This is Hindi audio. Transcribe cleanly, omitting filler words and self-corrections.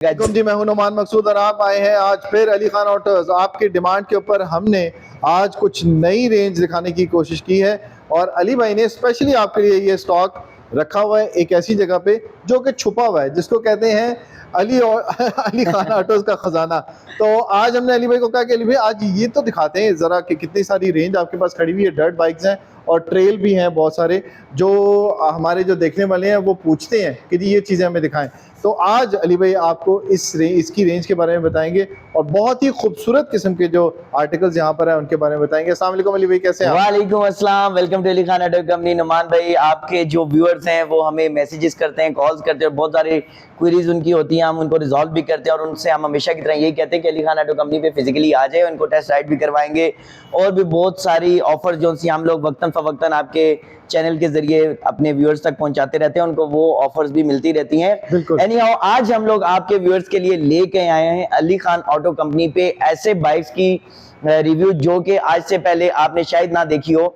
जी, मैं हूं नुमान मकसूद और आप आए हैं आज फिर अली खान ऑटोज। आपकी डिमांड के ऊपर हमने आज कुछ नई रेंज दिखाने की कोशिश की है और अली भाई ने स्पेशली आपके लिए ये स्टॉक रखा हुआ है एक ऐसी जगह पे जो कि छुपा हुआ है, जिसको कहते हैं अली और अली खान ऑटोज का खजाना। तो आज हमने अली भाई को कहा कि अली भाई आज ये तो दिखाते हैं ज़रा कि कितनी सारी रेंज आपके पास खड़ी हुई है। डर्ट बाइक्स हैं और ट्रेल भी हैं बहुत सारे, जो हमारे जो देखने वाले हैं वो पूछते हैं कि जी ये चीज़ें हमें दिखाएं। तो आज अली भाई आपको इसकी रेंज के बारे में बताएंगे और बहुत ही खूबसूरत किस्म के जो आर्टिकल्स यहाँ पर हैं उनके बारे में बताएंगे। अस्सलाम वालेकुम अली भाई, कैसे हैं आप? वालेकुम अस्सलाम, welcome to Ali Khan auto company. Numan भाई, आपके जो व्यूअर्स हैं वो हमें मैसेजेस करते हैं, कॉल्स करते हैं, बहुत सारी क्वेरीज उनकी होती हैं, हम उनको रिजॉल्व भी करते हैं और उनसे हम हमेशा की तरह यही कहते हैं कि अली खान ऑटो कंपनी पे फिजिकली आ जाए, उनको टेस्ट राइड भी करवाएंगे और भी बहुत सारी ऑफर जो सी हम लोग वक्तन फवक्तन आपके चैनल के जरिए अपने व्यूअर्स तक पहुंचाते रहते हैं, उनको वो ऑफर्स भी मिलती रहती हैं। एनीहाउ, आज हम लोग आपके व्यूअर्स के लिए लेके आए हैं अली खान ऑटो कंपनी पे ऐसे बाइक्स की रिव्यू जो कि आज से पहले आपने शायद ना देखी हो।